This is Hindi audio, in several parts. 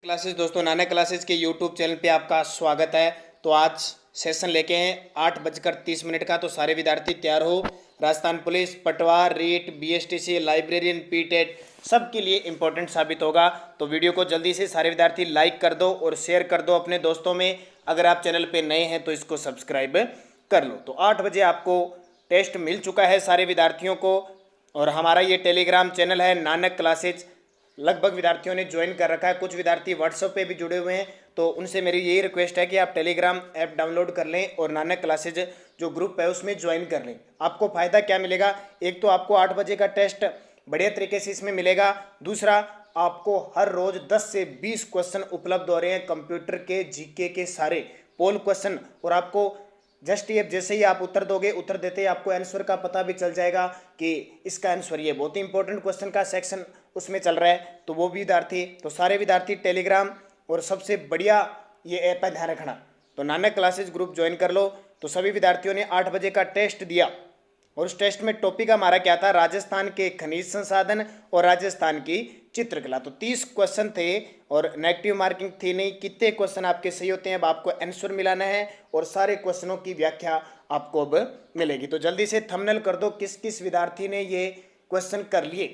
क्लासेस दोस्तों, नाना क्लासेस के यूट्यूब चैनल पे आपका स्वागत है। तो आज सेशन लेके हैं 8:30 का। तो सारे विद्यार्थी तैयार हो। राजस्थान पुलिस, पटवार, रीट, बीएसटीसी, लाइब्रेरियन, पीटेट सबके लिए इंपॉर्टेंट साबित होगा। तो वीडियो को जल्दी से सारे विद्यार्थी लाइक कर दो और शेयर कर दो अपने दोस्तों में। अगर आप चैनल पे नए हैं तो इसको सब्सक्राइब कर लो। तो 8 बजे आपको टेस्ट मिल चुका है सारे विद्यार्थियों को। और हमारा ये टेलीग्राम चैनल है नानक क्लासेज, लगभग विद्यार्थियों ने ज्वाइन कर रखा है। कुछ विद्यार्थी व्हाट्सएप पे भी जुड़े हुए हैं। तो उनसे मेरी यही रिक्वेस्ट है कि आप टेलीग्राम ऐप डाउनलोड कर लें और नानक क्लासेज जो ग्रुप है उसमें ज्वाइन कर लें। आपको फ़ायदा क्या मिलेगा? एक तो आपको 8 बजे का टेस्ट बढ़िया तरीके से इसमें मिलेगा। दूसरा, आपको हर रोज 10 से 20 क्वेश्चन उपलब्ध हो रहे हैं कंप्यूटर के, जीके के सारे पोल क्वेश्चन। और आपको जस्ट ये जैसे ही आप उत्तर दोगे, उत्तर देते ही आपको आंसर का पता भी चल जाएगा कि इसका आंसर ये बहुत ही इंपॉर्टेंट क्वेश्चन का सेक्शन उसमें चल रहा है। तो वो भी विद्यार्थी, तो सारे विद्यार्थी टेलीग्राम और सबसे बढ़िया ये ऐप है, ध्यान रखना। तो नानक क्लासेस ग्रुप ज्वाइन कर लो। तो सभी विद्यार्थियों ने 8 बजे का टेस्ट दिया और उस टेस्ट में टॉपिक हमारा क्या था? राजस्थान के खनिज संसाधन और राजस्थान की चित्रकला। तो 30 क्वेश्चन थे और नेगेटिव मार्किंग थी नहीं। कितने क्वेश्चन आपके सही होते हैं अब आपको आंसर मिलाना है और सारे क्वेश्चनों की व्याख्या आपको अब मिलेगी। तो जल्दी से थंबनेल कर दो किस किस विद्यार्थी ने ये क्वेश्चन कर लिए।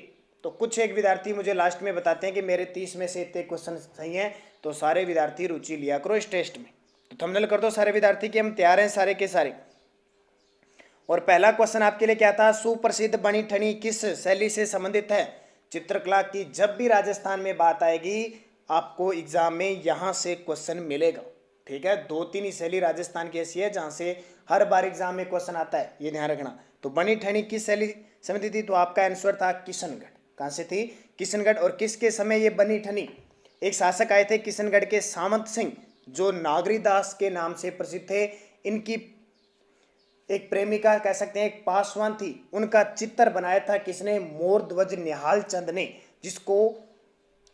तो कुछ एक विद्यार्थी मुझे लास्ट में बताते हैं कि मेरे 30 में से इतने क्वेश्चन सही हैं। तो सारे विद्यार्थी रुचि लिया करो इस टेस्ट में। तो थंबनेल कर दो सारे विद्यार्थी कि हम तैयार हैं सारे के सारे। और पहला क्वेश्चन आपके लिए क्या था? सुप्रसिद्ध बनी ठनी किस शैली से संबंधित है? चित्रकला की जब भी राजस्थान में बात आएगी आपको एग्जाम में यहां से क्वेश्चन मिलेगा। ठीक है, 2-3 ही शैली राजस्थान की ऐसी है जहां से हर बार एग्जाम में क्वेश्चन आता है, ये ध्यान रखना। तो बनी ठनी किस शैली संबंधित थी? तो आपका आंसर था किशनगढ़। कहां से थी? किशनगढ़। और किसके समय ये बनी ठनी? एक शासक आए थे किशनगढ़ के, सामंत सिंह, जो नागरीदास के नाम से प्रसिद्ध थे। इनकी एक प्रेमिका कह सकते हैं, एक पासवान थी, उनका चित्र बनाया था किसने? मोरध्वज निहाल चंद ने, जिसको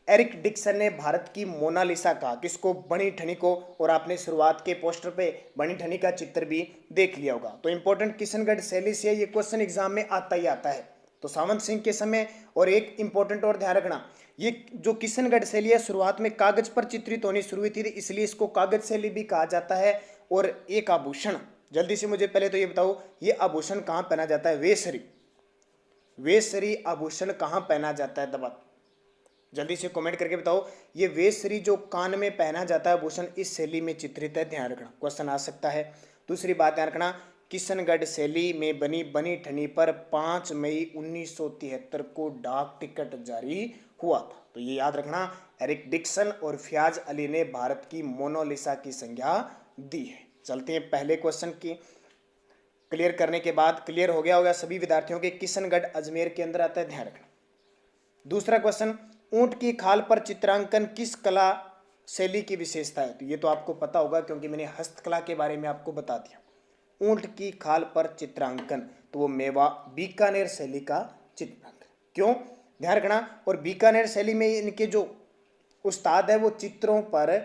एरिक डिक्सन ने भारत की मोनालिसा कहा। किसको? बनी ठनी को। और आपने शुरुआत के पोस्टर पे बनी ठनी का चित्र भी देख लिया होगा। तो इंपॉर्टेंट किशनगढ़ शैली से ये क्वेश्चन एग्जाम में आता ही आता है। तो सावंत सिंह के समय। और एक इंपॉर्टेंट और ध्यान रखना, ये जो किशनगढ़ शैली है शुरुआत में कागज पर चित्रित होनी शुरू हुई थी, इसलिए इसको कागज शैली भी कहा जाता है। और एक आभूषण, जल्दी से मुझे पहले तो ये बताओ, ये आभूषण कहाँ पहना जाता है? वेशरी। वेशरी आभूषण कहाँ पहना जाता है? दबा जल्दी से कमेंट करके बताओ। ये वेशरी जो कान में पहना जाता है आभूषण, इस शैली में चित्रित है, ध्यान रखना, क्वेश्चन आ सकता है। दूसरी बात ध्यान रखना, किशनगढ़ शैली में बनी बनी ठनी पर 5 मई 1973 को डाक टिकट जारी हुआ था। तो ये याद रखना, एरिक डिक्सन और फयाज अली ने भारत की मोनालिसा की संज्ञा दी है। चलते हैं पहले क्वेश्चन की क्लियर करने के बाद। क्लियर हो गया होगा सभी विद्यार्थियों के, किशनगढ़ अजमेर के अंदर आता है, ध्यान रखना। दूसरा क्वेश्चन, ऊंट की खाल पर चित्रांकन किस कला शैली की विशेषता है? तो ये तो आपको पता होगा क्योंकि मैंने हस्तकला के बारे में आपको बता दिया। ऊंट की खाल पर चित्रांकन, तो वो मेवा बीकानेर शैली का चित्रांकन। क्यों? ध्यान रखना। और बीकानेर शैली में इनके जो उस्ताद है वो चित्रों पर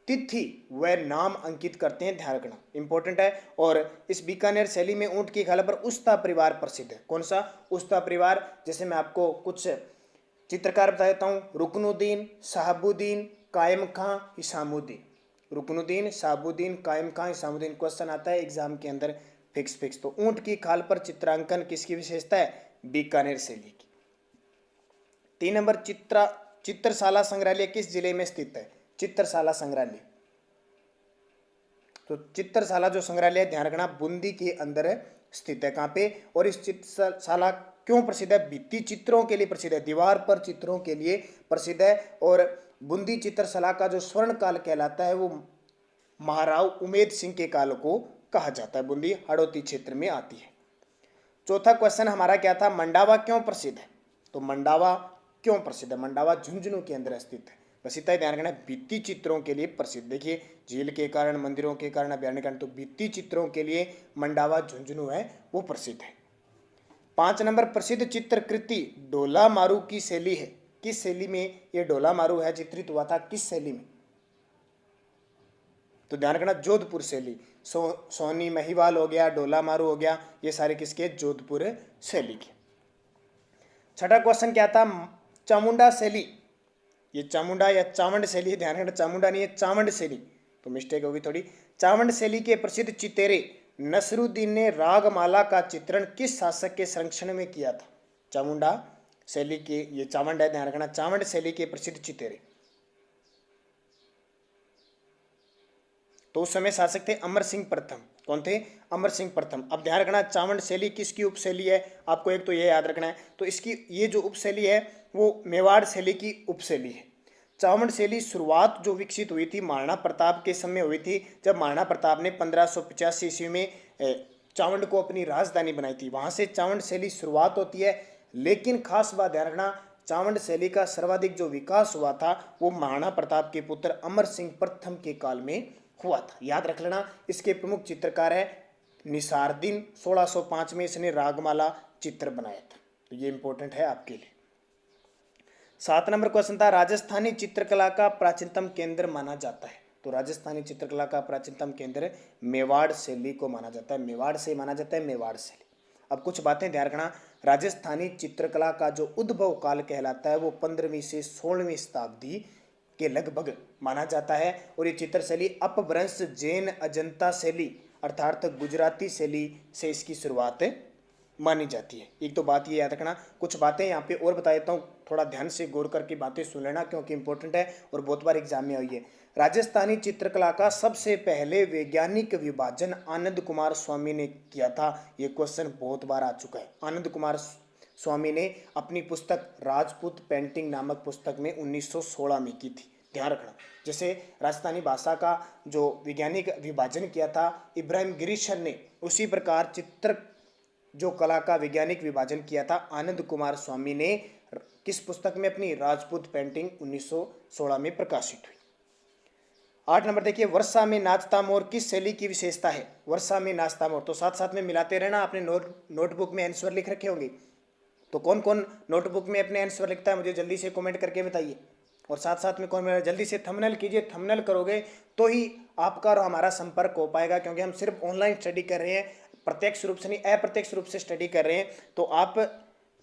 तिथि व नाम अंकित करते हैं, ध्यान रखना, इंपॉर्टेंट है। और इस बीकानेर शैली में ऊंट की खाल पर उस्ता परिवार प्रसिद्ध है। कौन सा? उस्ता परिवार। जैसे मैं आपको कुछ चित्रकार बता देता हूँ, रुकनुद्दीन, शहाबुद्दीन, कायम खां, हिसामुद्दीन। रुकनुद्दीन, शहाबुद्दीन, कायम खां, हिसामुद्दीन। क्वेश्चन आता है एग्जाम के अंदर फिक्स। तो ऊंट की खाल पर चित्रांकन किसकी विशेषता है? बीकानेर शैली की। 3 नंबर, चित्रशाला संग्रहालय किस जिले में स्थित है? चित्रशाला संग्रहालय, तो चित्रशाला जो संग्रहालय है, ध्यान रखना, बूंदी के अंदर स्थित है। कहाँ पे? और इस चित्रशाला क्यों प्रसिद्ध है? भित्ति चित्रों के लिए प्रसिद्ध है, दीवार पर चित्रों के लिए प्रसिद्ध है। और बूंदी चित्रशाला का जो स्वर्ण काल कहलाता है वो महाराव उमेद सिंह के काल को कहा जाता है। बूंदी हड़ौती क्षेत्र में आती है। चौथा क्वेश्चन हमारा क्या था? मंडावा क्यों प्रसिद्ध है? तो मंडावा क्यों प्रसिद्ध है? मंडावा झुंझुनू के अंदर स्थित है। बस इतना ही ध्यान रखना, भित्ति चित्रों के लिए प्रसिद्ध। देखिए, झील के कारण, मंदिरों के कारण, अभ्यारण्य के कारण, तो भित्ति चित्रों के लिए मंडावा झुंझुनू है वो प्रसिद्ध है। 5 नंबर, प्रसिद्ध चित्रकृति डोला मारू की शैली है। किस शैली में ये डोला मारू है चित्रित हुआ था? किस शैली में? तो ध्यान रखना, जोधपुर शैली। सोनी महिवाल हो गया, डोला मारू हो गया, ये सारे किसके? जोधपुर शैली के। छठा क्वेश्चन क्या था? चामुंडा शैली ये चामुंडा या चावंड शैली, ध्यान रखना चामुंडा नहीं है चावंड शैली, तो मिस्टेक होगी थोड़ी। चावंड शैली के प्रसिद्ध चितेरे नसरुद्दीन ने रागमाला का चित्रण किस शासक के संरक्षण में किया था? चामुंडा शैली के, ये चावंड है, ध्यान रखना, चावंड शैली के प्रसिद्ध चितेरे, तो उस समय शासक थे अमर सिंह प्रथम। कौन थे? अमर सिंह प्रथम। अब ध्यान रखना चावंड शैली किसकी उपशैली है, आपको एक तो ये याद रखना है, तो इसकी ये जो उपशैली है वो मेवाड़ शैली की उपशैली है। चावंड शैली शुरुआत जो विकसित हुई थी महाराणा प्रताप के समय हुई थी, जब महाराणा प्रताप ने 1585 ईस्वी में चावंड को अपनी राजधानी बनाई थी, वहां से चावंड शैली शुरुआत होती है। लेकिन खास बात ध्यान रखना, चावंड शैली का सर्वाधिक जो विकास हुआ था वो महाराणा प्रताप के पुत्र अमर सिंह प्रथम के काल में हुआ था, याद रख लेना। इसके प्रमुख चित्रकार है निसारदीन, 1605 में इसने रागमाला चित्र बनाया था, तो ये इंपॉर्टेंट है आपके लिए। 7 नंबर क्वेश्चन था, राजस्थानी चित्रकला का प्राचीनतम केंद्र माना जाता है, तो राजस्थानी चित्रकला का प्राचीनतम केंद्र मेवाड़ शैली को माना जाता है, मेवाड़ से माना जाता है, मेवाड़ शैली। अब कुछ बातें ध्यान रखना, राजस्थानी चित्रकला का जो उद्भव काल कहलाता है वो 15वीं से 16वीं शताब्दी के लगभग माना जाता है, और ये चित्र शैली अपभ्रंश जैन अजंता शैली अर्थात गुजराती शैली से इसकी शुरुआत मानी जाती है। एक तो बात ये याद रखना, कुछ बातें यहाँ पे और बता देता हूँ, थोड़ा ध्यान से गौर करके बातें सुन लेना क्योंकि इंपॉर्टेंट है और बहुत बार एग्जाम में आई है। राजस्थानी चित्रकला का सबसे पहले वैज्ञानिक विभाजन आनंद कुमार स्वामी ने किया था, ये क्वेश्चन बहुत बार आ चुका है। आनंद कुमार स्वामी ने अपनी पुस्तक राजपूत पेंटिंग नामक पुस्तक में 1916 में की थी, ध्यान रखना। जैसे राजस्थानी भाषा का जो वैज्ञानिक विभाजन किया था इब्राहिम गिरीशन ने, उसी प्रकार चित्र जो कला का वैज्ञानिक विभाजन किया था आनंद कुमार स्वामी ने किस पुस्तक में? अपनी राजपूत पेंटिंग 1916 में प्रकाशित हुई। 8 नंबर देखिए, वर्षा में नाचता मोर किस शैली की विशेषता है? वर्षा में नाचता मोर, तो साथ साथ में मिलाते रहना, आपने नोटबुक में आंसर लिख रखे होंगे, तो कौन कौन नोटबुक में अपने आंसर लिखता है मुझे जल्दी से कमेंट करके बताइए। और साथ साथ में कौन जल्दी से थंबनेल कीजिए, थंबनेल करोगे तो ही आपका और हमारा संपर्क हो पाएगा, क्योंकि हम सिर्फ ऑनलाइन स्टडी कर रहे हैं, प्रत्यक्ष रूप से नहीं अप्रत्यक्ष रूप से स्टडी कर रहे हैं। तो आप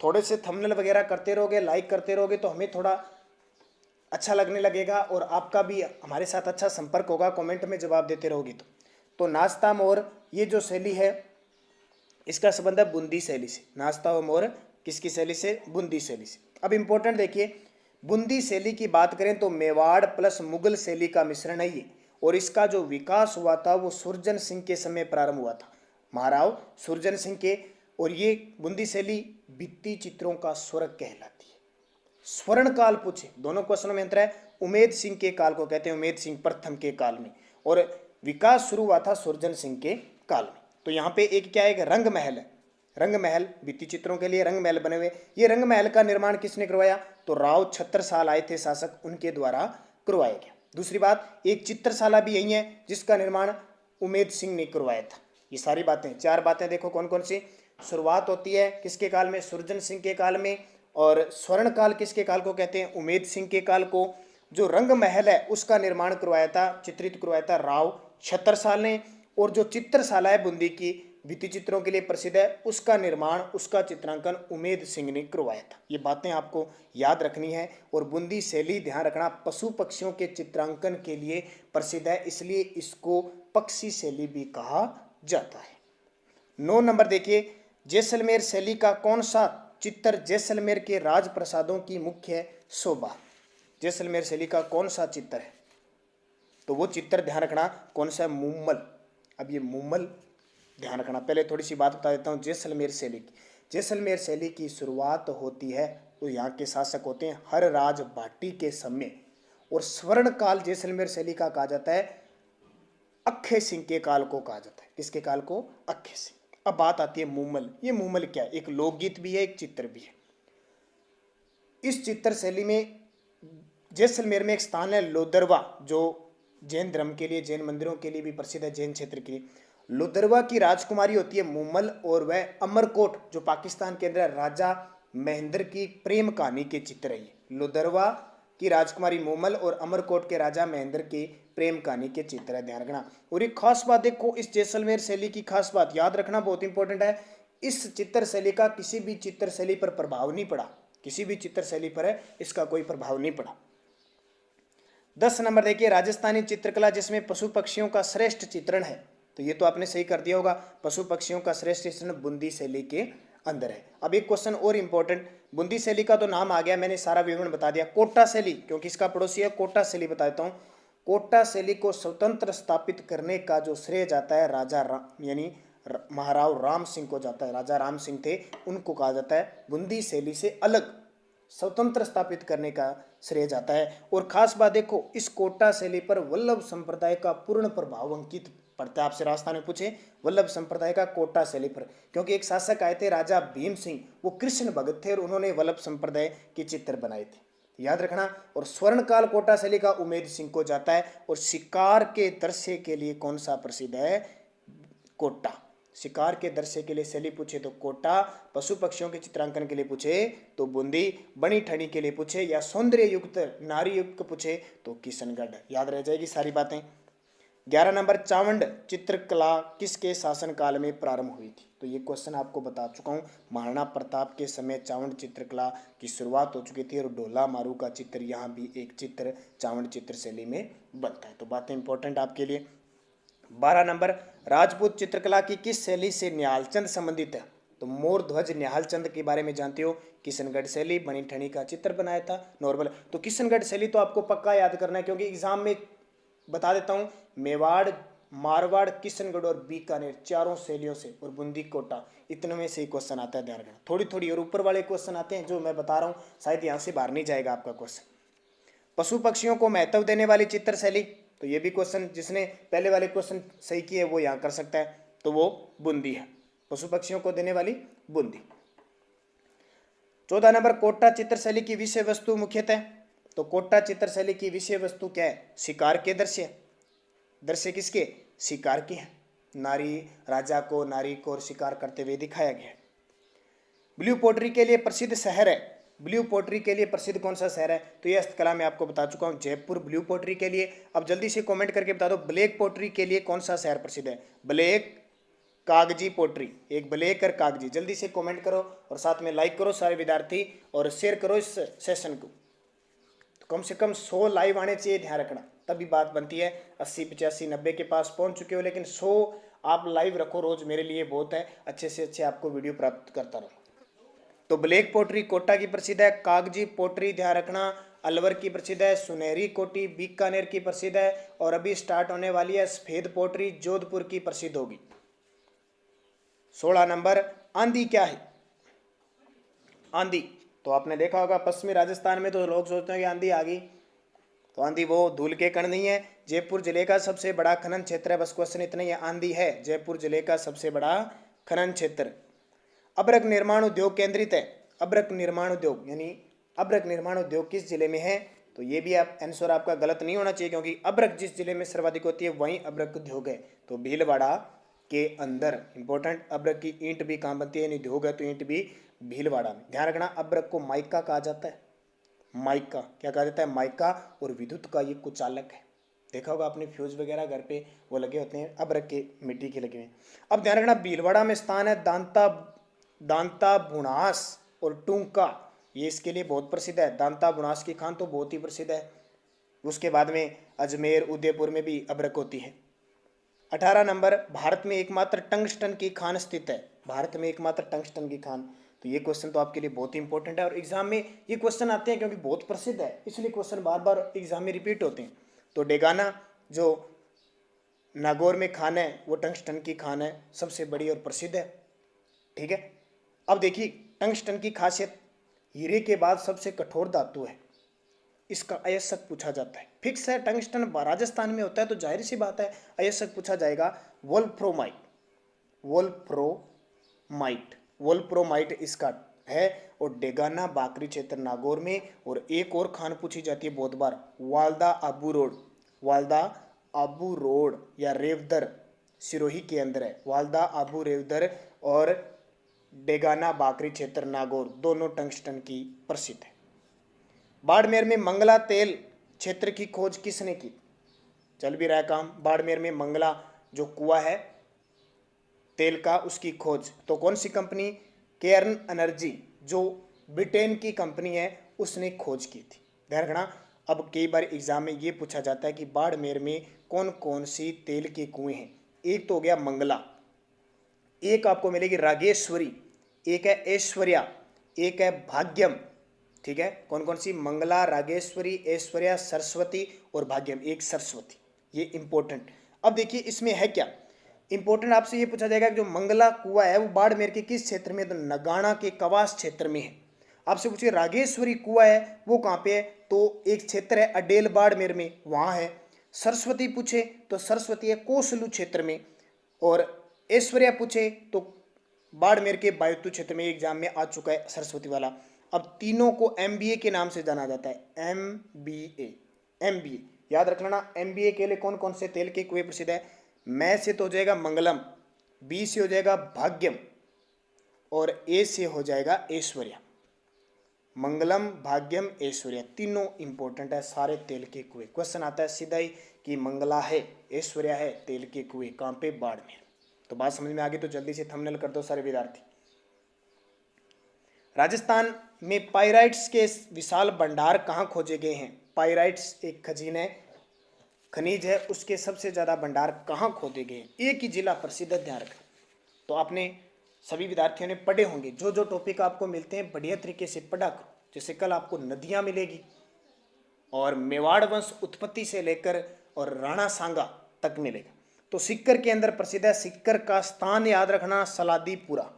थोड़े से थंबनेल वगैरह करते रहोगे, लाइक करते रहोगे तो हमें थोड़ा अच्छा लगने लगेगा और आपका भी हमारे साथ अच्छा संपर्क होगा, कमेंट में जवाब देते रहोगे तो नाचता मोर ये जो शैली है इसका संबंध है बूंदी शैली से। नाचता हुआ मोर किसकी शैली से? बूंदी शैली से। अब इंपॉर्टेंट देखिए, बूंदी शैली की बात करें तो मेवाड़ प्लस मुगल शैली का मिश्रण है ये, और इसका जो विकास हुआ था वो सुरजन सिंह के समय प्रारंभ हुआ था, महाराव सुरजन सिंह के। और ये बूंदी शैली भित्ति चित्रों का स्वर्ग कहलाती है। स्वर्ण काल पूछे, दोनों क्वेश्चनों में अंतर है, उमेद सिंह के काल को कहते हैं, उमेद सिंह प्रथम के काल में, और विकास शुरू हुआ था सुरजन सिंह के काल में। तो यहाँ पे एक क्या है, एक रंग महल है, रंग महल भित्ति चित्रों के लिए रंग महल बने हुए। ये रंग महल का निर्माण किसने करवाया? तो राव छत्रसाल आए थे शासक, उनके द्वारा करवाया गया। दूसरी बात, एक चित्रशाला भी यही है जिसका निर्माण उमेद सिंह ने करवाया था। ये सारी बातें, 4 बातें देखो कौन कौन सी। शुरुआत होती है किसके काल में? सुरजन सिंह के काल में। और स्वर्ण काल किसके काल को कहते हैं? उमेद सिंह के काल को। जो रंग महल है उसका निर्माण करवाया था, चित्रित करवाया था राव छत्रसाल ने। और जो चित्रशाला है बूंदी की भित्ति चित्रों के लिए प्रसिद्ध है, उसका निर्माण, उसका चित्रांकन उमेद सिंह ने करवाया था। ये बातें आपको याद रखनी है। और बूंदी शैली ध्यान रखना पशु पक्षियों के चित्रांकन के लिए प्रसिद्ध है, इसलिए इसको पक्षी शैली भी कहा जाता है। 9 नंबर देखिए, जैसलमेर शैली का कौन सा चित्र जैसलमेर के राजप्रसादों की मुख्य शोभा? जैसलमेर शैली का कौन सा चित्र है? तो वो चित्र ध्यान रखना कौन सा है? मुम्मल। अब ये मुम्मल ध्यान रखना। पहले थोड़ी सी बात बता देता हूँ जैसलमेर शैली की। जैसलमेर शैली की शुरुआत होती है तो यहाँ के शासक होते हैं हरराज भाटी के समय, और स्वर्ण काल जैसलमेर शैली का कहा जाता है अक्षय सिंह के काल को कहा जाता है। किसके काल को? अक्षय सिंह। अब बात आती है मुम्मल। ये मुम्मल क्या है? एक लोकगीत भी है, एक चित्र भी है। इस चित्र शैली में जैसलमेर में एक स्थान है लोदरवा, जो जैन धर्म के लिए, जैन मंदिरों के लिए भी प्रसिद्ध है, जैन क्षेत्र के लिए। लोदरवा की राजकुमारी होती है मुम्मल, और वह अमरकोट जो पाकिस्तान के अंदर राजा महेंद्र की प्रेम कहानी के चित्र है। लोदरवा की राजकुमारी मुम्मल और अमरकोट के राजा महेंद्र की प्रेम कहानी के चित्र है, ध्यान रखना। और एक खास बात देखो, इस जैसलमेर शैली की खास बात याद रखना, बहुत इंपॉर्टेंट है। इस चित्र शैली का किसी भी चित्र शैली पर प्रभाव नहीं पड़ा, किसी भी चित्र शैली पर है इसका कोई प्रभाव नहीं पड़ा। 10 नंबर देखिए, राजस्थानी चित्रकला जिसमें पशु पक्षियों का श्रेष्ठ चित्रण है। तो ये तो आपने सही कर दिया होगा, पशु पक्षियों का श्रेष्ठ चित्रण बूंदी शैली के अंदर है। अब एक क्वेश्चन और इंपॉर्टेंट, बूंदी शैली का तो नाम आ गया, मैंने सारा विवरण बता दिया। कोटा शैली, क्योंकि इसका पड़ोसी है, कोटा शैली बता देता हूँ। कोटा शैली को स्वतंत्र स्थापित करने का जो श्रेय जाता है राजा राम यानी महाराव राम सिंह को जाता है। राजा राम सिंह थे, उनको कहा जाता है बूंदी शैली से अलग स्वतंत्र स्थापित करने का श्रेय जाता है। और खास बात देखो, इस कोटा शैली पर वल्लभ संप्रदाय का पूर्ण प्रभाव अंकित पड़ता है। आपसे राजस्थान में पूछे वल्लभ संप्रदाय का कोटा शैली पर, क्योंकि एक शासक आए थे राजा भीम सिंह, वो कृष्ण भगत थे और उन्होंने वल्लभ संप्रदाय के चित्र बनाए थे, याद रखना। और स्वर्णकाल कोटा शैली का उमेद सिंह को जाता है। और शिकार के दृश्य के लिए कौन सा प्रसिद्ध है? कोटा। शिकार के दृश्य के लिए शैली पूछे तो कोटा, पशु पक्षियों के चित्रांकन के लिए पूछे तो बूंदी, बनी ठनी के लिए पूछे या सौंदर्य युक्त नारी युक्त पूछे तो किशनगढ़। याद रह जाएगी सारी बातें। 11 नंबर, चावंड चित्रकला किसके शासनकाल में प्रारंभ हुई थी? तो ये क्वेश्चन आपको बता चुका हूँ, महाराणा प्रताप के समय चावंड चित्रकला की शुरुआत हो चुकी थी और ढोला मारू का चित्र, यहाँ भी एक चित्र चावंड चित्र शैली में बनता है। तो बातें इंपॉर्टेंट आपके लिए। 12 नंबर, राजपूत चित्रकला की किस शैली से निहालचंद संबंधित है? तो मोर ध्वज निहालचंद के बारे में जानते हो, किशनगढ़ शैली, बनी ठनी का चित्र बनाया था नॉर्मल। तो किशनगढ़ शैली तो आपको पक्का याद करना है, क्योंकि एग्जाम में बता देता हूँ, मेवाड़, मारवाड़, किशनगढ़ और बीकानेर चारों शैलियों से, और बूंदी कोटा, इतने में से ही क्वेश्चन आता है, ध्यान रखना। थोड़ी थोड़ी और ऊपर वाले क्वेश्चन आते हैं जो मैं बता रहा हूँ, शायद यहाँ से बाहर नहीं जाएगा आपका क्वेश्चन। पशु पक्षियों को महत्व देने वाली चित्र शैली, तो ये भी क्वेश्चन जिसने पहले वाले क्वेश्चन सही किए वो यहाँ कर सकता है, तो वो बूंदी है, पशु पक्षियों को देने वाली बूंदी। 14 नंबर, कोटा चित्र शैली की विषय वस्तु मुख्यतः, तो कोटा चित्र शैली की विषय वस्तु क्या है? शिकार के दृश्य। दृश्य किसके? शिकार के हैं। नारी, राजा को, नारी को शिकार करते हुए दिखाया गया है। ब्लू पोट्री के लिए प्रसिद्ध शहर है, ब्लू पोट्री के लिए प्रसिद्ध कौन सा शहर है? तो ये हस्तकला में आपको बता चुका हूँ, जयपुर ब्लू पोट्री के लिए। अब जल्दी से कमेंट करके बता दो, ब्लैक पोट्री के लिए कौन सा शहर प्रसिद्ध है? ब्लैक, कागजी पोट्री, एक ब्लैक और कागजी। जल्दी से कमेंट करो और साथ में लाइक करो सारे विद्यार्थी, और शेयर करो इस सेशन को। तो कम से कम 100 लाइव आने चाहिए, ध्यान रखना, तभी बात बनती है। 80, 85, 90 के पास पहुंच चुके हो, लेकिन 100 आप लाइव रखो रोज, मेरे लिए बहुत है, अच्छे से अच्छे आपको वीडियो प्राप्त करता रहो। तो ब्लैक पोट्री कोटा की प्रसिद्ध है, कागजी पोट्री ध्यान रखना अलवर की प्रसिद्ध है, सुनहरी कोटी बीकानेर की प्रसिद्ध है, और अभी स्टार्ट होने वाली है सफेद पोट्री जोधपुर की प्रसिद्ध होगी। 16 नंबर, आंधी क्या है? आंधी तो आपने देखा होगा, पश्चिमी राजस्थान में तो लोग सोचते हैं कि आंधी आ गई, तो आंधी वो धूल के कण नहीं है, जयपुर जिले का सबसे बड़ा खनन क्षेत्र है। बस क्वेश्चन इतना ही है, आंधी है जयपुर जिले का सबसे बड़ा खनन क्षेत्र। अभ्रक निर्माण उद्योग केंद्रित है, अभ्रक निर्माण उद्योग यानी अभ्रक निर्माण उद्योग किस जिले में है? तो ये भी आप आंसर आपका गलत नहीं होना चाहिए, क्योंकि अभ्रक जिस जिले में सर्वाधिक होती है वहीं अभ्रक उद्योग है, तो भीलवाड़ा के अंदर। इंपॉर्टेंट, अभ्रक की ईंट भी कहाँ बनती है? उद्योग है तो ईंट भी भीलवाड़ा में। ध्यान रखना, अभ्रक को माइका कहा जाता है, माइका क्या कहा जाता है? माइका। और विद्युत का ये कुचालक है, देखा होगा आपने फ्यूज वगैरह घर पे वो लगे होते हैं, अभ्रक के मिट्टी के लगे हुए। अब ध्यान रखना, भीलवाड़ा में स्थान है दांता, दांता बुनास और टूंका, ये इसके लिए बहुत प्रसिद्ध है। दांता बुनास की खान तो बहुत ही प्रसिद्ध है। उसके बाद में अजमेर, उदयपुर में भी अभ्रक होती है। 18 नंबर, भारत में एकमात्र टंगस्टन की खान स्थित है, भारत में एकमात्र टंगस्टन की खान। तो ये क्वेश्चन तो आपके लिए बहुत ही इंपॉर्टेंट है, और एग्जाम में ये क्वेश्चन आते हैं क्योंकि बहुत प्रसिद्ध है, इसलिए क्वेश्चन बार बार एग्जाम में रिपीट होते हैं। तो डेगाना जो नागौर में खान है वो टंगस्टन की खान है, सबसे बड़ी और प्रसिद्ध है। ठीक है, अब देखिए टंगस्टन की खासियत, हीरे के बाद सबसे कठोर धातु है, इसका अयस्क पूछा जाता है। फिक्स है, टंगस्टन राजस्थान में होता है तो जाहिर सी बात है अयस्क पूछा जाएगा। वोल्फ्रोमाइट, वोल्फ्रोमाइट, वोल्फ्रोमाइट इसका है। और डेगाना बाकरी क्षेत्र नागौर में। और एक और खान पूछी जाती है बहुत बार, वालदा आबू रोड, वालदा आबू रोड या रेवदर सिरोही के अंदर है, वालदा आबू रेवदर और डेगाना बाकरी क्षेत्र नागौर, दोनों टंगस्टन की प्रसिद्ध है। बाड़मेर में मंगला तेल क्षेत्र की खोज किसने की? चल भी रहा है काम, बाड़मेर में मंगला जो कुआं है तेल का, उसकी खोज तो कौन सी कंपनी? केयर्न एनर्जी, जो ब्रिटेन की कंपनी है, उसने खोज की थी। ध्यान रखना, अब कई बार एग्जाम में ये पूछा जाता है कि बाड़मेर में कौन कौन सी तेल के कुएं हैं। एक तो हो गया मंगला, एक आपको मिलेगी रागेश्वरी, एक है ऐश्वर्या, एक है भाग्यम। ठीक है, कौन कौन सी? मंगला, रागेश्वरी, ऐश्वर्या, सरस्वती और भाग्यम, एक सरस्वती। ये इंपॉर्टेंट। अब देखिए इसमें है क्या इंपॉर्टेंट, आपसे ये पूछा जाएगा कि जो मंगला कुआ है वो बाड़मेर के किस क्षेत्र में? तो नगाना के कवास क्षेत्र में है। आपसे पूछिए रागेश्वरी कुआ है वो कहाँ पे है? तो एक क्षेत्र है अडेल बाड़मेर में, वहाँ है। सरस्वती पूछे तो सरस्वती है कोसलू क्षेत्र में। और ऐश्वर्या पूछे तो बाड़मेर के बायतू क्षेत्र में एग्जाम में आ चुका है सरस्वती वाला। अब तीनों को एमबीए के नाम से जाना जाता है, एमबीए। एमबीए याद रख लेना। एमबीए के लिए कौन कौन से तेल के कुएं प्रसिद्ध है? मैं से तो हो जाएगा मंगलम, बी से हो जाएगा भाग्यम और ए से हो जाएगा ऐश्वर्या। मंगलम, भाग्यम, ऐश्वर्या तीनों इंपॉर्टेंट है सारे तेल के कुएं। क्वेश्चन आता है सीधा ही कि मंगला है, ऐश्वर्या है, तेल के कुएं कहाँ पे? बाड़मेर। तो बात समझ में आ गई तो जल्दी से थंबनेल कर दो सारे विद्यार्थी। राजस्थान में पाइराइट्स के विशाल भंडार कहाँ खोजे गए हैं? पाइराइट्स एक खनिज है, उसके सबसे ज्यादा भंडार कहाँ खोजे गए हैं? एक ही जिला प्रसिद्ध है, ध्यान रखना। तो आपने सभी विद्यार्थियों ने पढ़े होंगे, जो जो टॉपिक आपको मिलते हैं बढ़िया तरीके से पढ़ा करो। जैसे कल आपको नदियां मिलेगी और मेवाड़ वंश उत्पत्ति से लेकर और राणा सांगा तक मिलेगा। तो सिक्कर के अंदर प्रसिद्ध है, सिक्कर का स्थान याद रखना सलादीपुरा।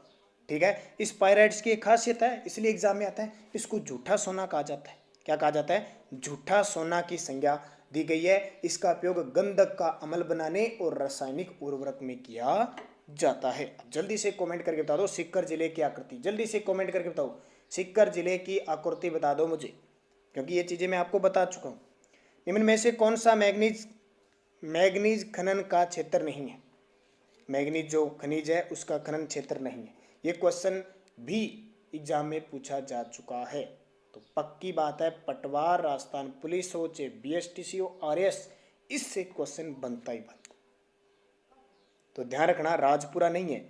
ठीक है, इस पाइराइट्स की एक खासियत है, इसलिए एग्जाम में आता है, इसको झूठा सोना कहा जाता है। क्या कहा जाता है? झूठा सोना की संज्ञा दी गई है। इसका उपयोग गंधक का अम्ल बनाने और रासायनिक उर्वरक में किया जाता है। अब जल्दी से कमेंट करके बता दो सिक्कर जिले की आकृति, जल्दी से कमेंट करके बताओ सिक्कर जिले की आकृति बता दो मुझे, क्योंकि ये चीजें मैं आपको बता चुका हूं। निम्न में से कौन सा मैग्नीज खनन का क्षेत्र नहीं है? मैग्नीज जो खनिज है उसका खनन क्षेत्र नहीं है। ये क्वेश्चन भी एग्जाम में पूछा जा चुका है। तो पक्की बात है, पटवार, राजस्थान पुलिस हो चाहे बीएसटीसी हो, आरएस, इससे क्वेश्चन बनता ही बनता। तो ध्यान रखना, राजपुरा नहीं है,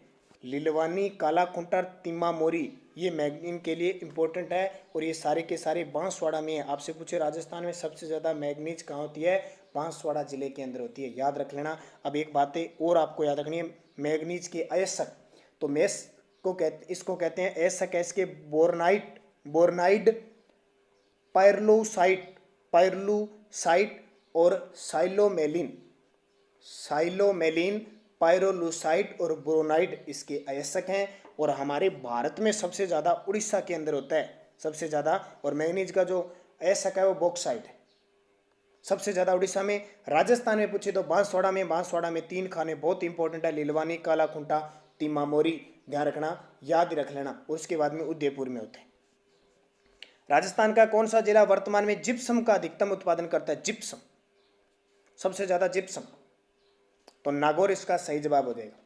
लीलवानी, काला खुंटर, तिम्मा मोरी, ये मैग्नीज के लिए इंपॉर्टेंट है। और ये सारे के सारे बांसवाड़ा में है। आपसे पूछे राजस्थान में सबसे ज्यादा मैग्नीज कहाँ होती है? बांसवाड़ा जिले के अंदर होती है, याद रख लेना। अब एक बातें और आपको याद रखनी है, मैग्नीज के अयस्क, तो मेस को इसको कहते हैं अयस्क, इसके बोरनाइड, पायरलूसाइट और साइलोमेलिन, पायरोलूसाइट और बोरोनाइड इसके अयस्क हैं। और हमारे भारत में सबसे ज़्यादा उड़ीसा के अंदर होता है सबसे ज़्यादा। और मैग्नीज का जो अयस्क है वो बॉक्साइट है, सबसे ज़्यादा उड़ीसा में। राजस्थान में पूछे तो बांसवाड़ा में 3 खाने बहुत इंपॉर्टेंट है, लीलवानी, काला खुंटा, तिम्मा मोरी, ध्यान रखना, याद रख लेना। और उसके बाद में उदयपुर में होते हैं। राजस्थान का कौन सा जिला वर्तमान में जिप्सम का अधिकतम उत्पादन करता है? जिप्सम, सबसे ज्यादा जिप्सम, तो नागौर इसका सही जवाब हो जाएगा।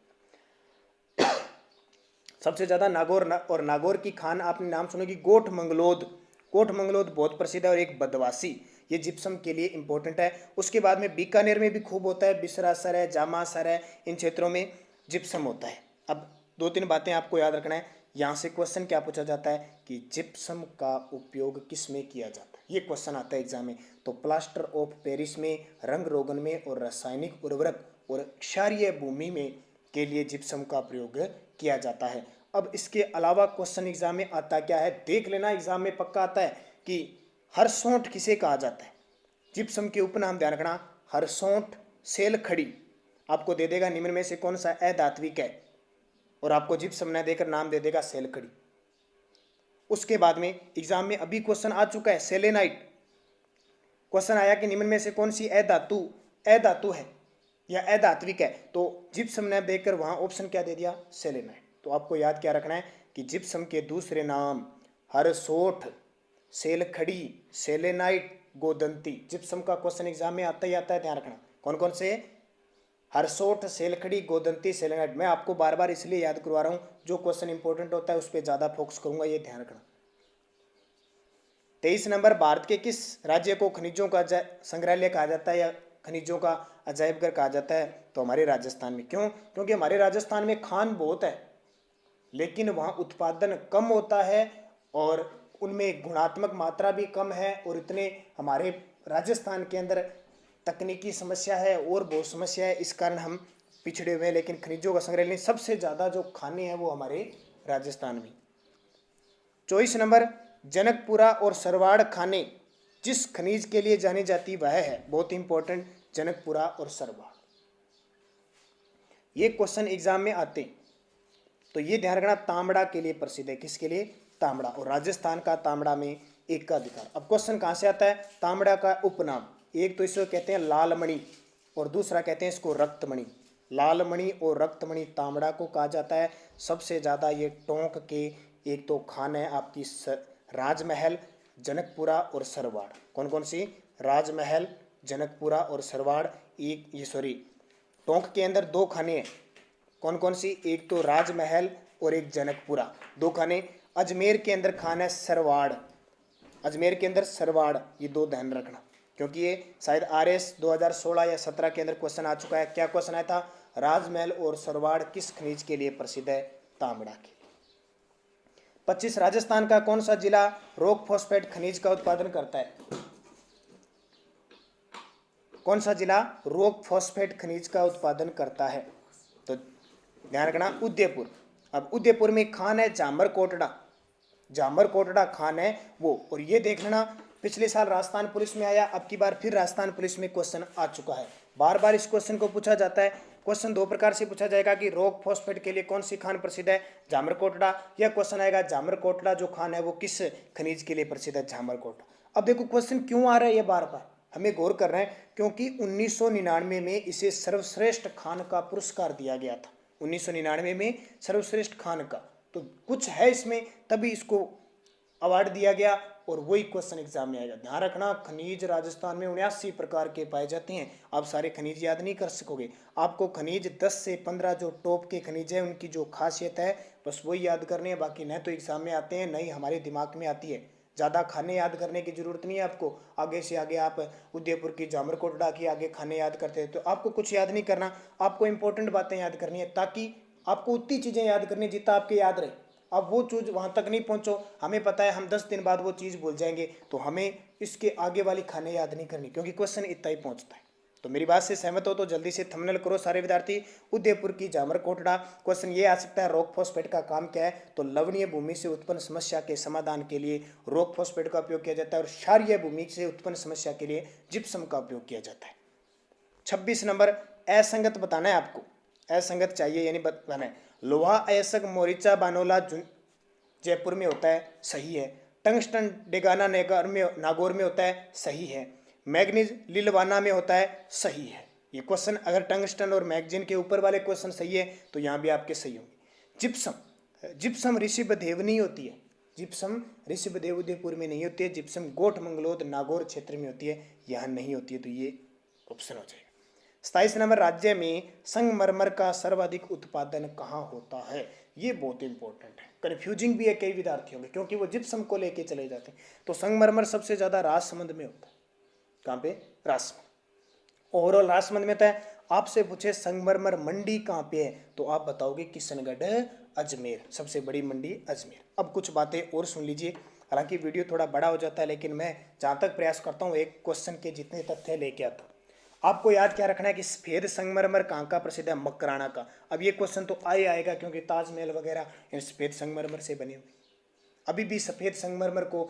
सबसे ज्यादा नागौर और नागौर की खान आपने नाम सुनेगी गोठ मंगलोद बहुत प्रसिद्ध है। और एक बदवासी, ये जिप्सम के लिए इंपॉर्टेंट है। उसके बाद में बीकानेर में भी खूब होता है, बिसरासर है, जामासर है, इन क्षेत्रों में जिप्सम होता है। अब 2-3 बातें आपको याद रखना है। यहाँ से क्वेश्चन क्या पूछा जाता है कि जिप्सम का उपयोग किस में किया जाता है, ये क्वेश्चन आता है एग्जाम में। तो प्लास्टर ऑफ पेरिस में, रंग रोगन में और रासायनिक उर्वरक और क्षारीय भूमि में के लिए जिप्सम का प्रयोग किया जाता है। अब इसके अलावा क्वेश्चन एग्जाम में आता क्या है, देख लेना, एग्जाम में पक्का आता है कि हरसोंठ किसे कहा जाता है? जिप्सम के उपनाम ध्यान रखना, हरसोंठ, सेल खड़ी, आपको दे देगा निम्न में से कौन सा अधात्विक है, और आपको जिप्सम न देकर नाम दे देगा सेल खड़ी। उसके बाद में एग्जाम में अभी क्वेश्चन आ चुका है सेलेनाइट, क्वेश्चन आया कि निम्न में से कौन सी अधातु है या अधात्विक है, तो जिप्सम न देकर वहां ऑप्शन क्या दे दिया? सेलेनाइट। तो आपको याद क्या रखना है कि जिप्सम के दूसरे नाम हरसोठ, सेलखड़ी, सेलेनाइट, गोदंती। जिप्सम का क्वेश्चन एग्जाम में आता ही आता है, ध्यान रखना। कौन कौन से? हरसोठ, सेलखड़ी, गोदंती, सेलेनाइट। मैं आपको बार बार इसलिए याद करवा रहा हूं, जो क्वेश्चन इंपॉर्टेंट होता है उस पर ज्यादा फोकस करूंगा, ये ध्यान रखना। 23 नंबर, भारत के किस राज्य को खनिजों का संग्रहालय कहा जाता है या खनिजों का अजायब घर कहा जाता है? तो हमारे राजस्थान में। क्यों? क्योंकि हमारे राजस्थान में खान बहुत है, लेकिन वहाँ उत्पादन कम होता है और उनमें गुणात्मक मात्रा भी कम है। और इतने हमारे राजस्थान के अंदर तकनीकी समस्या है और बहुत समस्या है, इस कारण हम पिछड़े हुए हैं, लेकिन खनिजों का संग्रह लेकिन सबसे ज़्यादा जो खाने हैं वो हमारे राजस्थान में। 24 नंबर, जनकपुरा और सरवाड़ खाने जिस खनिज के लिए जानी जाती वह है, बहुत इंपॉर्टेंट, जनकपुरा और सरवाड़। ये क्वेश्चन एग्जाम में आते, तो ये ध्यान रखना, तांबड़ा के लिए प्रसिद्ध है। किसके लिए? तांबड़ा। और राजस्थान का तांबड़ा में एकाधिकार। अब क्वेश्चन कहां से आता है? तांबड़ा का उपनाम, एक तो इसको कहते हैं लालमणि और दूसरा कहते हैं इसको रक्तमणि। लालमणि और रक्तमणि तांबड़ा को कहा जाता है। सबसे ज़्यादा ये टोंक के एक तो खान है आपकी राजमहल, जनकपुरा और सरवाड़। कौन कौन सी? राजमहल, जनकपुरा और सरवाड़। एक ये सॉरी टोंक के अंदर दो खाने हैं। कौन कौन सी? एक तो राजमहल और एक जनकपुरा, दो खाने। अजमेर के अंदर खान है सरवाड़, अजमेर के अंदर सरवाड़, ये दो ध्यान रखना, क्योंकि ये शायद RS 2016 या 17 के अंदर क्वेश्चन आ चुका है। क्या क्वेश्चन आया था? राजमहल और सरवाड़ किस खनिज के लिए प्रसिद्ध है? तांबड़ा के। 25, राजस्थान का कौन सा जिला रॉक फॉस्फेट खनिज का उत्पादन करता है? कौन सा जिला रॉक फॉस्फेट खनिज का उत्पादन करता है? तो ध्यान रखना, उदयपुर। अब उदयपुर में खान है जामरकोटड़ा, जामरकोटड़ा खान है वो। और ये देख लेना, पिछले साल राजस्थान पुलिस में आया, अब की बार फिर राजस्थान पुलिस में क्वेश्चन आ चुका है। बार बार इस क्वेश्चन को पूछा जाता है। क्वेश्चन दो प्रकार से पूछा जाएगा कि रॉक फॉस्फेट के लिए कौन सी खान प्रसिद्ध है? जामरकोटड़ा। यह क्वेश्चन आएगा जामरकोटड़ा जो खान है वो किस खनिज के लिए प्रसिद्ध है? जामरकोटड़ा। अब देखो क्वेश्चन क्यों आ रहा है ये बार बार, हमें गौर कर रहे हैं, क्योंकि 1999 में इसे सर्वश्रेष्ठ खान का पुरस्कार दिया गया था। 1999 में सर्वश्रेष्ठ खान का, तो कुछ है इसमें, तभी इसको अवार्ड दिया गया। और वही क्वेश्चन एग्जाम में आएगा। ध्यान रखना, खनिज राजस्थान में 79 प्रकार के पाए जाते हैं। आप सारे खनिज याद नहीं कर सकोगे, आपको खनिज 10 से 15 जो टॉप के खनिज है उनकी जो खासियत है बस वही याद करनी है। बाकी न तो एग्जाम में आते हैं, नहीं हमारे दिमाग में आती है। ज़्यादा खाने याद करने की जरूरत नहीं है आपको। आगे से आगे आप उदयपुर की, जामरकोटड़ा की आगे खाने याद करते हैं, तो आपको कुछ याद नहीं करना, आपको इंपॉर्टेंट बातें याद करनी है, ताकि आपको उतनी चीज़ें याद करनी जितना आपके याद रहे। अब वो चीज़ वहाँ तक नहीं पहुँचो, हमें पता है हम 10 दिन बाद वो चीज़ भूल जाएंगे, तो हमें इसके आगे वाली खाने याद नहीं करनी, क्योंकि क्वेश्चन इतना ही पहुँचता है। तो मेरी बात से सहमत हो तो जल्दी से थंबनेल करो सारे विद्यार्थी। उदयपुर की जामरकोटड़ा। क्वेश्चन ये आ सकता है, रॉक फॉस्फेट का काम क्या है? तो लवणीय भूमि से उत्पन्न समस्या के समाधान के लिए रॉक फॉस्फेट का उपयोग किया जाता है, और क्षारीय भूमि से उत्पन्न समस्या के लिए जिप्सम का उपयोग किया जाता है। 26 नंबर, असंगत बताना है आपको, असंगत चाहिए यानी बताना है। लोहा अयस्क मोरिचा बानोला जयपुर में होता है, सही है। टंगस्टन डेगाना नागौर में होता है, सही है। मैग्नीज लिलवाना में होता है, सही है। ये क्वेश्चन अगर टंगस्टन और मैगजीन के ऊपर वाले क्वेश्चन सही है तो यहाँ भी आपके सही होंगे। जिप्सम, जिप्सम ऋषिबदेव नहीं होती है, जिप्सम ऋषिबदेव उदयपुर में नहीं होती है, जिप्सम गोठ मंगलोद नागौर क्षेत्र में होती है, यहाँ नहीं होती है, तो ये ऑप्शन हो जाएगा। 27 नंबर, राज्य में संगमरमर का सर्वाधिक उत्पादन कहाँ होता है? ये बहुत इंपॉर्टेंट है, कंफ्यूजिंग भी है कई विद्यार्थियों में, क्योंकि वो जिप्सम को लेके चले जाते हैं। तो संगमरमर सबसे ज्यादा राजसमंद में होता है। कहाँ पे? राजसमंद। ओवरऑल राजसमंद में होता है। आपसे पूछे संगमरमर मंडी कहाँ पे है, तो आप बताओगे किशनगढ़, अजमेर, सबसे बड़ी मंडी अजमेर। अब कुछ बातें और सुन लीजिए, हालांकि वीडियो थोड़ा बड़ा हो जाता है, लेकिन मैं जहाँ तक प्रयास करता हूँ एक क्वेश्चन के जितने तथ्य लेके आता हूँ। आपको याद क्या रखना है कि सफेद संगमरमर कहाँ का प्रसिद्ध है? मकराना का। अब ये क्वेश्चन तो आएगा, क्योंकि ताजमहल वगैरह इन सफेद संगमरमर से बने हुए। अभी भी सफेद संगमरमर को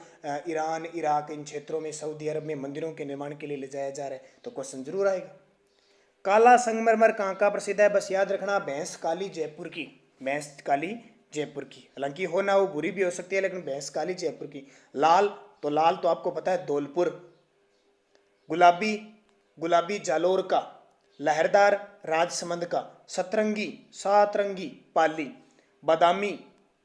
ईरान, इराक, इन क्षेत्रों में, सऊदी अरब में मंदिरों के निर्माण के लिए ले जाया जा रहा है, तो क्वेश्चन जरूर आएगा। काला संगमरमर कहाँ का प्रसिद्ध है? बस याद रखना, भैंस काली जयपुर की, भैंस काली जयपुर की। हालांकि हो ना वो बुरी भी हो सकती है, लेकिन भैंस काली जयपुर की। लाल, तो लाल तो आपको पता है धौलपुर। गुलाबी, गुलाबी जालोर का। लहरदार राजसमंद का। सतरंगी, सातरंगी पाली। बादामी,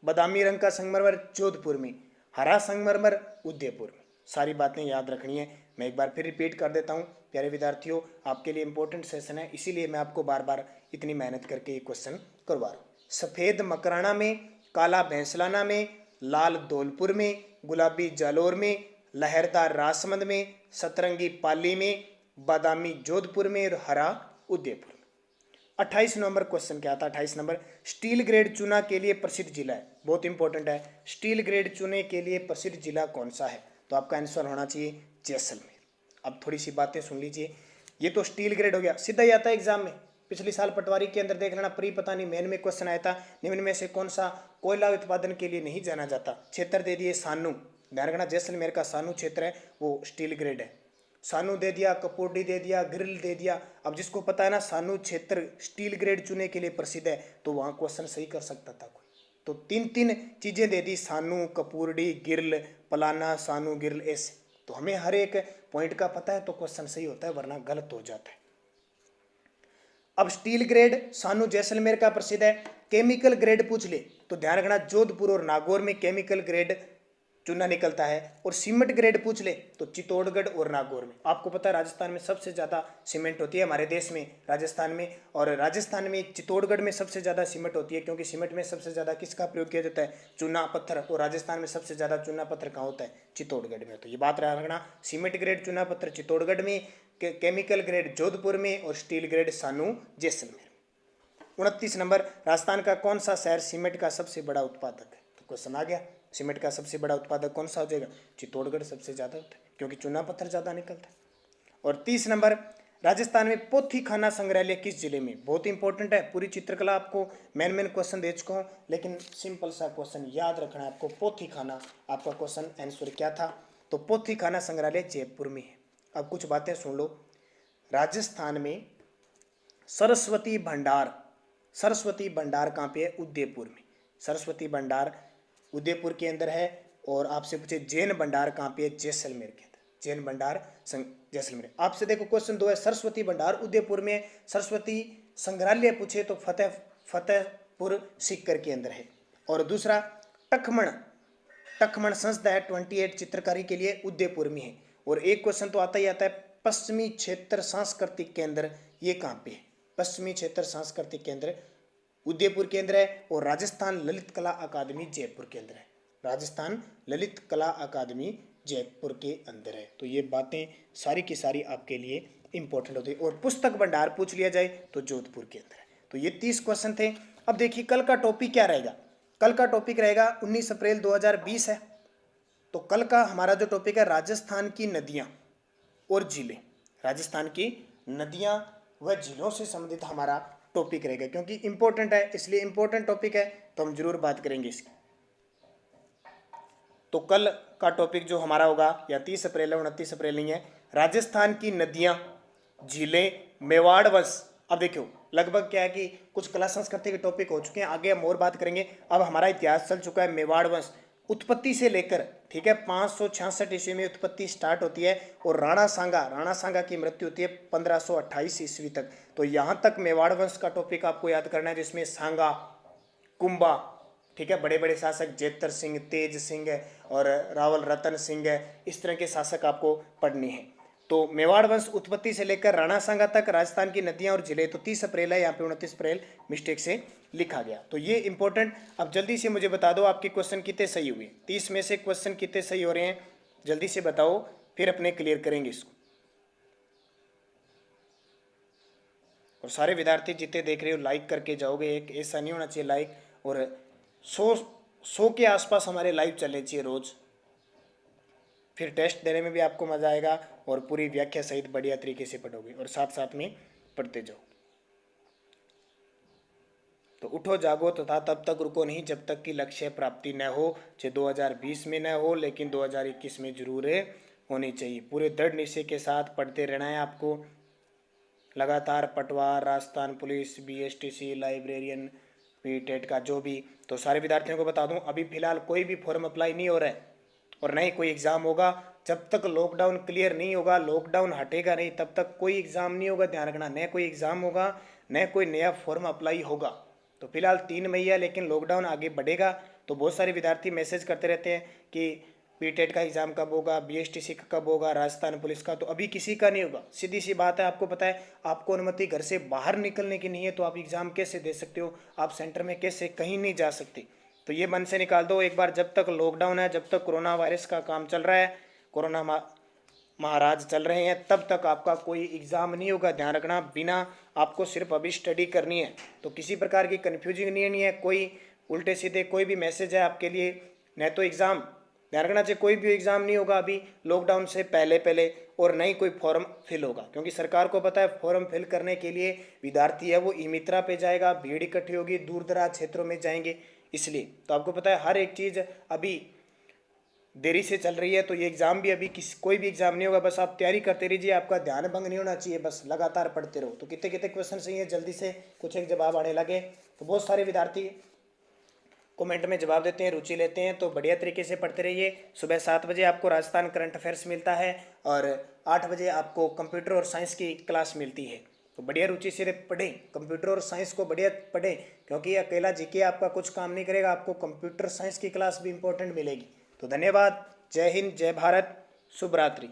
बादामी रंग का संगमरमर जोधपुर में। हरा संगमरमर उदयपुर में। सारी बातें याद रखनी है। मैं एक बार फिर रिपीट कर देता हूँ प्यारे विद्यार्थियों, आपके लिए इंपॉर्टेंट सेशन है, इसीलिए मैं आपको बार बार इतनी मेहनत करके ये क्वेश्चन करवा रहा हूँ। सफ़ेद मकराना में, काला भैंसलाना में, लाल धौलपुर में, गुलाबी जालोर में, लहरदार राजसमंद में, सतरंगी पाली में, बादामी जोधपुर में और हरा उदयपुर में। 28 नंबर क्वेश्चन क्या था? 28 नंबर, स्टील ग्रेड चूना के लिए प्रसिद्ध जिला है, बहुत इंपॉर्टेंट है। स्टील ग्रेड चूने के लिए प्रसिद्ध जिला कौन सा है? तो आपका आंसर होना चाहिए जैसलमेर। अब थोड़ी सी बातें सुन लीजिए। ये तो स्टील ग्रेड हो गया, सीधा ही आता है एग्जाम में। पिछले साल पटवारी के अंदर देख लेना, प्री पता नहीं मेन में क्वेश्चन आया था, निम्न में से कौन सा कोयला उत्पादन के लिए नहीं जाना जाता। क्षेत्र दे दिए सानू, ध्यान रखना जैसलमेर का सानू क्षेत्र है वो स्टील ग्रेड है। सानू दे दिया, कपोडी दे दिया, ग्रिल दे दिया। अब जिसको पता है ना सानू क्षेत्र स्टील ग्रेड चुने के लिए प्रसिद्ध है, तो वहाँ क्वेश्चन सही कर सकता था कोई। तो तीन तीन चीजें दे दी, सानू, कपूरडी, गिरल, पलाना, सानू, गिरल, ऐसे। तो हमें हर एक पॉइंट का पता है तो क्वेश्चन सही होता है, वरना गलत हो जाता है। अब स्टील ग्रेड सानू जैसलमेर का प्रसिद्ध है। केमिकल ग्रेड पूछ ले तो ध्यान रखना जोधपुर और नागौर में केमिकल ग्रेड चूना निकलता है। और सीमेंट ग्रेड पूछ ले तो चित्तौड़गढ़ और नागौर में। आपको पता है राजस्थान में सबसे ज़्यादा सीमेंट होती है हमारे देश में, राजस्थान में। और राजस्थान में चित्तौड़गढ़ में सबसे ज़्यादा सीमेंट होती है, क्योंकि सीमेंट में सबसे ज़्यादा किसका प्रयोग किया जाता है, चूना पत्थर। और राजस्थान में सबसे ज़्यादा चूना पत्थर कहाँ होता है, चित्तौड़गढ़ में। तो ये बात रखना, सीमेंट ग्रेड चूना पत्थर चित्तौड़गढ़ में, केमिकल ग्रेड जोधपुर में, और स्टील ग्रेड सानू जैसलमेर। 29 नंबर, राजस्थान का कौन सा शहर सीमेंट का सबसे बड़ा उत्पादक है। तो क्वेश्चन आ गया, सीमेंट का सबसे बड़ा उत्पादक कौन सा हो जाएगा, चित्तौड़गढ़ सबसे ज़्यादा होता है, क्योंकि चूना पत्थर ज़्यादा निकलता है। और 30 नंबर, राजस्थान में पोथी खाना संग्रहालय किस जिले में। बहुत इंपॉर्टेंट है, पूरी चित्रकला आपको मेन क्वेश्चन दे चुका हूँ, लेकिन सिंपल सा क्वेश्चन याद रखना है आपको। पोथी खाना आपका क्वेश्चन आंसर क्या था, तो पोथी खाना संग्रहालय जयपुर में है। अब कुछ बातें सुन लो। राजस्थान में सरस्वती भंडार कहाँ पे है, उदयपुर में। सरस्वती भंडार उदयपुर के अंदर है। और आपसे पूछे जैन भंडार कहाँ पे है, जैसलमेर के अंदर। जैन भंडार जैसलमेर। आपसे देखो क्वेश्चन 2 है, सरस्वती भंडार उदयपुर में, सरस्वती संग्रहालय पूछे तो फतेहपुर सीकर के अंदर है। और दूसरा टखमण संस्था है 28 चित्रकारी के लिए, उदयपुर में है। और एक क्वेश्चन तो आता ही आता है, पश्चिमी क्षेत्र सांस्कृतिक केंद्र ये कहाँ पे है, पश्चिमी क्षेत्र सांस्कृतिक केंद्र उदयपुर के अंदर है। और राजस्थान ललित कला अकादमी जयपुर के अंदर है। राजस्थान ललित कला अकादमी जयपुर के अंदर है। तो ये बातें सारी की सारी आपके लिए इंपॉर्टेंट होती है। और पुस्तक भंडार पूछ लिया जाए तो जोधपुर के अंदर है। तो ये 30 क्वेश्चन थे। अब देखिए कल का टॉपिक क्या रहेगा। कल का टॉपिक रहेगा 19 अप्रैल 2020 है। तो कल का हमारा जो टॉपिक है, राजस्थान की नदियाँ और झीलें। राजस्थान की नदियाँ व झीलों से संबंधित हमारा टॉपिक रहेगा, क्योंकि इंपॉर्टेंट है, इसलिए इंपॉर्टेंट टॉपिक है तो हम जरूर बात करेंगे इसकी। तो कल का टॉपिक जो हमारा होगा, या 30 अप्रैल है, 29 अप्रैल नहीं है, राजस्थान की नदियाँ, झीलें, मेवाड़ वंश। अब देखो लगभग क्या है कि कुछ कला संस्कृति के टॉपिक हो चुके हैं, आगे हम और बात करेंगे। अब हमारा इतिहास चल चुका है मेवाड़ वंश उत्पत्ति से लेकर, ठीक है, 566 ईस्वी में उत्पत्ति स्टार्ट होती है। और राणा सांगा की मृत्यु होती है 1528 ईस्वी तक। तो यहाँ तक मेवाड़ वंश का टॉपिक आपको याद करना है, जिसमें सांगा, कुंभा, ठीक है, बड़े बड़े शासक जेतर सिंह, तेज सिंह और रावल रतन सिंह, इस तरह के शासक आपको पढ़ने हैं। तो मेवाड़ वंश उत्पत्ति से लेकर राणा सांगा तक, राजस्थान की नदियां और जिले। तो 30 अप्रैल है, यहाँ पे 29 अप्रैल मिस्टेक से लिखा गया। तो ये इंपॉर्टेंट। अब जल्दी से मुझे बता दो आपके क्वेश्चन कितने सही हुए, 30 में से क्वेश्चन कितने सही हो रहे हैं, जल्दी से बताओ, फिर अपने क्लियर करेंगे इसको। और सारे विद्यार्थी जितने देख रहे हो लाइक करके जाओगे, एक ऐसा नहीं होना चाहिए लाइक, और 100 के आसपास हमारे लाइव चलने चाहिए रोज, फिर टेस्ट देने में भी आपको मजा आएगा और पूरी व्याख्या सहित बढ़िया तरीके से पढ़ोगे और साथ साथ में पढ़ते जाओ। तो उठो जागो तथा तब तक रुको नहीं जब तक कि लक्ष्य प्राप्ति न हो, चाहे 2020 में न हो, लेकिन 2021 में जरूर होनी चाहिए। पूरे दृढ़ निश्चय के साथ पढ़ते रहना है आपको लगातार। Patwar, Rajasthan police, BSTC, librarian, TET का जो भी। तो सारे विद्यार्थियों को बता दूं, अभी फिलहाल कोई भी फॉर्म अप्लाई नहीं हो रहा है और न ही कोई एग्ज़ाम होगा। जब तक लॉकडाउन क्लियर नहीं होगा, लॉकडाउन हटेगा नहीं, तब तक कोई एग्ज़ाम नहीं होगा। ध्यान रखना, न कोई एग्ज़ाम होगा, न कोई नया फॉर्म अप्लाई होगा। तो फिलहाल 3 मई है, लेकिन लॉकडाउन आगे बढ़ेगा। तो बहुत सारे विद्यार्थी मैसेज करते रहते हैं कि टेट का एग्ज़ाम कब होगा, BSTC का कब होगा, राजस्थान पुलिस का। तो अभी किसी का नहीं होगा, सीधी सी बात है। आपको पता है आपको अनुमति घर से बाहर निकलने की नहीं है, तो आप एग्ज़ाम कैसे दे सकते हो, आप सेंटर में कैसे, कहीं नहीं जा सकते। तो ये मन से निकाल दो एक बार, जब तक लॉकडाउन है, जब तक कोरोना वायरस का काम चल रहा है, कोरोना महाराज चल रहे हैं, तब तक आपका कोई एग्ज़ाम नहीं होगा। ध्यान रखना, बिना आपको सिर्फ अभी स्टडी करनी है। तो किसी प्रकार की कन्फ्यूजिंग नहीं है, कोई उल्टे सीधे कोई भी मैसेज है आपके लिए, न तो एग्ज़ाम, ध्यान रखना चाहिए, कोई भी एग्ज़ाम नहीं होगा अभी लॉकडाउन से पहले। और नहीं कोई फॉर्म फिल होगा, क्योंकि सरकार को पता है फॉर्म फिल करने के लिए विद्यार्थी है वो ई मित्रा पे जाएगा, भीड़ इकट्ठी होगी, दूर दराज क्षेत्रों में जाएंगे, इसलिए तो आपको पता है हर एक चीज़ अभी देरी से चल रही है। तो ये एग्ज़ाम भी अभी कोई भी एग्ज़ाम नहीं होगा, बस आप तैयारी करते रहिए, आपका ध्यान भंग नहीं होना चाहिए, बस लगातार पढ़ते रहो। तो कितने कितने क्वेश्चन सही हैं, जल्दी से कुछ एक जवाब आने लगे। तो बहुत सारे विद्यार्थी कमेंट में जवाब देते हैं, रुचि लेते हैं, तो बढ़िया तरीके से पढ़ते रहिए। सुबह 7 बजे आपको राजस्थान करंट अफेयर्स मिलता है और 8 बजे आपको कंप्यूटर और साइंस की क्लास मिलती है। तो बढ़िया रुचि से पढ़ें, कंप्यूटर और साइंस को बढ़िया पढ़ें, क्योंकि अकेला जीके आपका कुछ काम नहीं करेगा, आपको कंप्यूटर साइंस की क्लास भी इंपॉर्टेंट मिलेगी। तो धन्यवाद, जय हिंद, जय भारत, शुभ रात्रि।